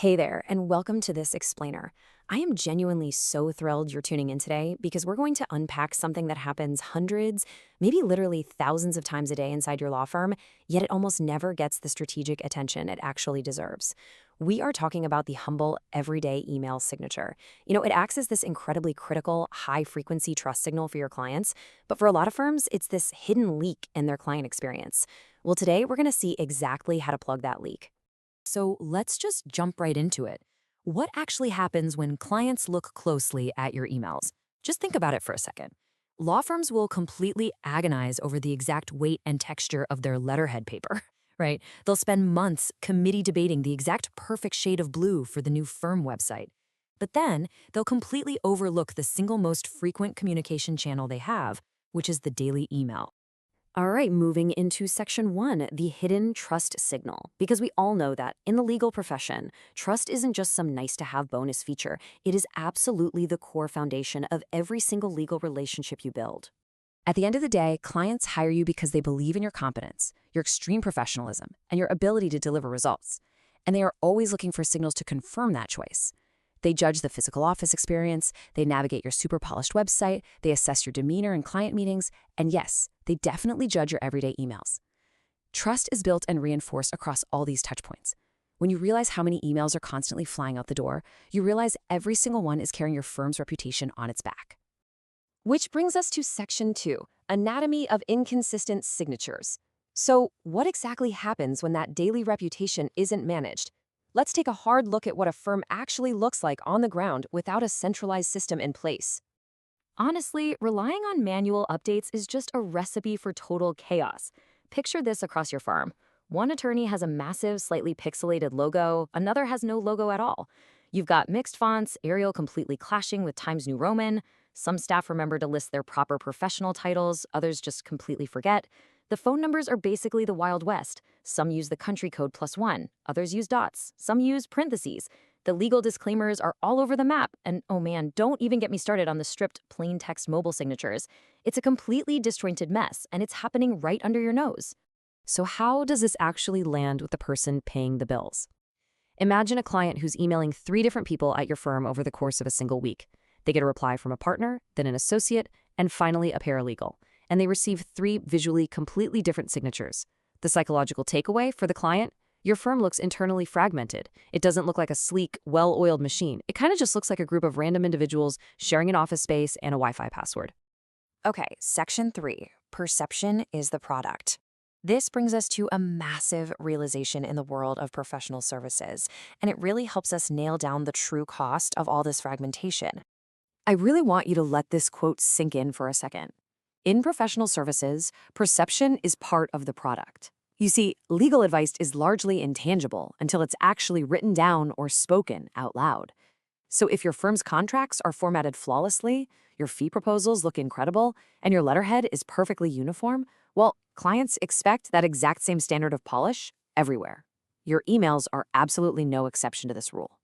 Hey there, and welcome to this explainer. I am genuinely so thrilled you're tuning in today because we're going to unpack something that happens hundreds, maybe literally thousands of times a day inside your law firm, yet it almost never gets the strategic attention it actually deserves. We are talking about the humble, everyday email signature. It acts as this incredibly critical, high-frequency trust signal for your clients, but for a lot of firms, it's this hidden leak in their client experience. Well, today we're going to see exactly how to plug that leak. So let's just jump right into it. What actually happens when clients look closely at your emails? Just think about it for a second. Law firms will completely agonize over the exact weight and texture of their letterhead paper, right? They'll spend months committee debating the exact perfect shade of blue for the new firm website. But then they'll completely overlook the single most frequent communication channel they have, which is the daily email. All right, moving into section 1, the hidden trust signal. Because we all know that in the legal profession, trust isn't just some nice to have bonus feature. It is absolutely the core foundation of every single legal relationship you build. At the end of the day, clients hire you because they believe in your competence, your extreme professionalism, and your ability to deliver results. And they are always looking for signals to confirm that choice. They judge the physical office experience, they navigate your super polished website, they assess your demeanor in client meetings, and yes, they definitely judge your everyday emails. Trust is built and reinforced across all these touchpoints. When you realize how many emails are constantly flying out the door, you realize every single one is carrying your firm's reputation on its back. Which brings us to section 2, anatomy of inconsistent signatures. So, what exactly happens when that daily reputation isn't managed? Let's take a hard look at what a firm actually looks like on the ground without a centralized system in place. Honestly, relying on manual updates is just a recipe for total chaos. Picture this across your firm. One attorney has a massive, slightly pixelated logo, another has no logo at all. You've got mixed fonts, Arial completely clashing with Times New Roman. Some staff remember to list their proper professional titles, others just completely forget. The phone numbers are basically the Wild West. Some use the country code +1, others use dots, some use parentheses. The legal disclaimers are all over the map, and oh man, don't even get me started on the stripped plain text mobile signatures. It's a completely disjointed mess, and it's happening right under your nose. So how does this actually land with the person paying the bills? Imagine a client who's emailing 3 different people at your firm over the course of a single week. They get a reply from a partner, then an associate, and finally a paralegal. And they receive 3 visually completely different signatures. The psychological takeaway for the client? Your firm looks internally fragmented. It doesn't look like a sleek, well-oiled machine. It kind of just looks like a group of random individuals sharing an office space and a Wi-Fi password. Okay, section 3, perception is the product. This brings us to a massive realization in the world of professional services, and it really helps us nail down the true cost of all this fragmentation. I really want you to let this quote sink in for a second. In professional services, perception is part of the product. You see, legal advice is largely intangible until it's actually written down or spoken out loud. So if your firm's contracts are formatted flawlessly, your fee proposals look incredible, and your letterhead is perfectly uniform, well, clients expect that exact same standard of polish everywhere. Your emails are absolutely no exception to this rule.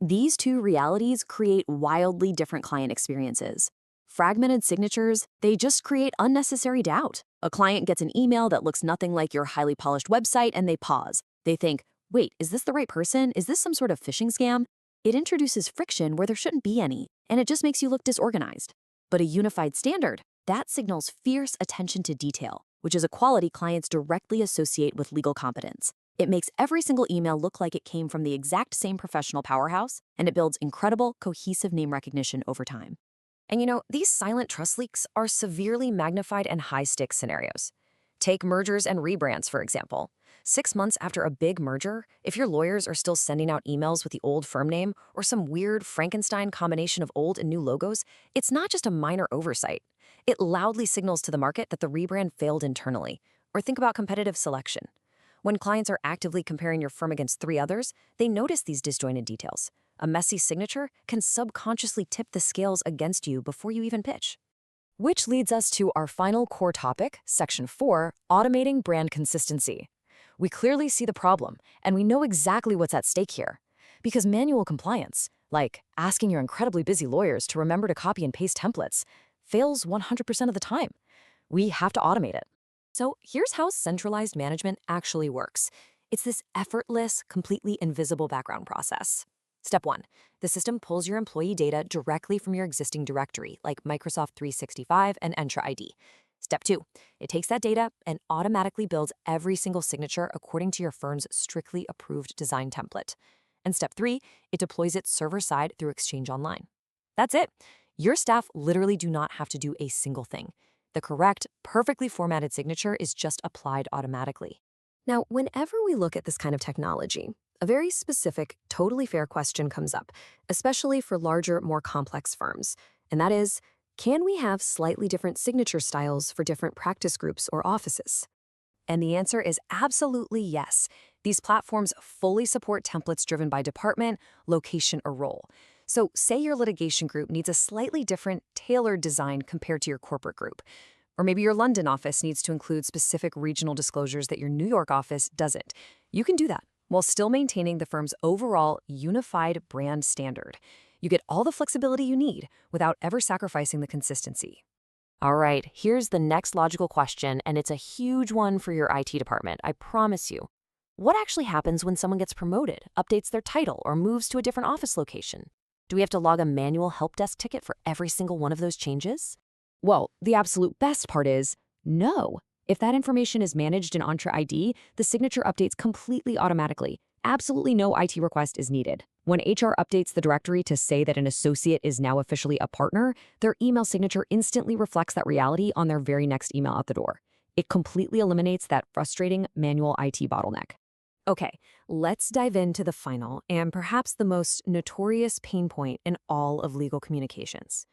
These two realities create wildly different client experiences. Fragmented signatures, they just create unnecessary doubt. A client gets an email that looks nothing like your highly polished website and they pause. They think, wait, is this the right person? Is this some sort of phishing scam? It introduces friction where there shouldn't be any, and it just makes you look disorganized. But a unified standard, that signals fierce attention to detail, which is a quality clients directly associate with legal competence. It makes every single email look like it came from the exact same professional powerhouse, and it builds incredible, cohesive name recognition over time. And these silent trust leaks are severely magnified and high-stakes scenarios. Take mergers and rebrands, for example. 6 months after a big merger, if your lawyers are still sending out emails with the old firm name or some weird Frankenstein combination of old and new logos, it's not just a minor oversight. It loudly signals to the market that the rebrand failed internally. Or think about competitive selection. When clients are actively comparing your firm against 3 others, they notice these disjointed details. A messy signature can subconsciously tip the scales against you before you even pitch. Which leads us to our final core topic, section 4, automating brand consistency. We clearly see the problem, and we know exactly what's at stake here. Because manual compliance, like asking your incredibly busy lawyers to remember to copy and paste templates, fails 100% of the time. We have to automate it. So here's how centralized management actually works. It's this effortless, completely invisible background process. Step 1. The system pulls your employee data directly from your existing directory, like Microsoft 365 and Entra ID. Step 2. It takes that data and automatically builds every single signature according to your firm's strictly approved design template. And step 3, it deploys it server-side through Exchange Online. That's it. Your staff literally do not have to do a single thing. The correct, perfectly formatted signature is just applied automatically. Now, whenever we look at this kind of technology, a very specific, totally fair question comes up, especially for larger, more complex firms. And that is, can we have slightly different signature styles for different practice groups or offices? And the answer is absolutely yes. These platforms fully support templates driven by department, location, or role. So say your litigation group needs a slightly different, tailored design compared to your corporate group. Or maybe your London office needs to include specific regional disclosures that your New York office doesn't. You can do that while still maintaining the firm's overall unified brand standard. You get all the flexibility you need without ever sacrificing the consistency. All right, here's the next logical question, and it's a huge one for your IT department, I promise you. What actually happens when someone gets promoted, updates their title, or moves to a different office location? Do we have to log a manual help desk ticket for every single one of those changes? Well, the absolute best part is no. If that information is managed in Entra ID, the signature updates completely automatically. Absolutely no IT request is needed. When HR updates the directory to say that an associate is now officially a partner, their email signature instantly reflects that reality on their very next email out the door. It completely eliminates that frustrating manual IT bottleneck. Okay, let's dive into the final and perhaps the most notorious pain point in all of legal communications.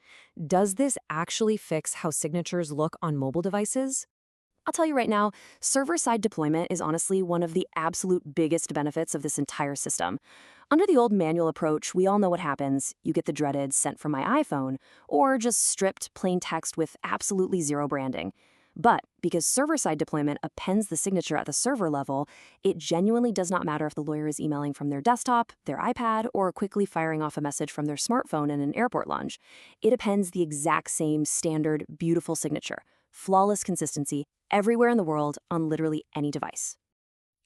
Does this actually fix how signatures look on mobile devices? I'll tell you right now, server-side deployment is honestly one of the absolute biggest benefits of this entire system. Under the old manual approach, we all know what happens. You get the dreaded "sent from my iPhone," or just stripped plain text with absolutely zero branding. But because server-side deployment appends the signature at the server level, it genuinely does not matter if the lawyer is emailing from their desktop, their iPad, or quickly firing off a message from their smartphone in an airport lounge. It appends the exact same standard, beautiful signature. Flawless consistency everywhere in the world on literally any device.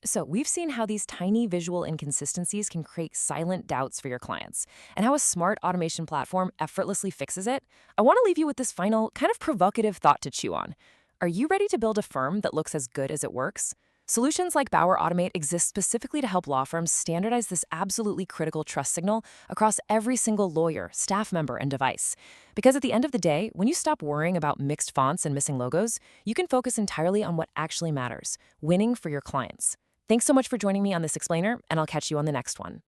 So we've seen how these tiny visual inconsistencies can create silent doubts for your clients, and how a smart automation platform effortlessly fixes it. I want to leave you with this final, kind of provocative thought to chew on. Are you ready to build a firm that looks as good as it works? Solutions like Bauer Automate exist specifically to help law firms standardize this absolutely critical trust signal across every single lawyer, staff member, and device. Because at the end of the day, when you stop worrying about mixed fonts and missing logos, you can focus entirely on what actually matters, winning for your clients. Thanks so much for joining me on this explainer, and I'll catch you on the next one.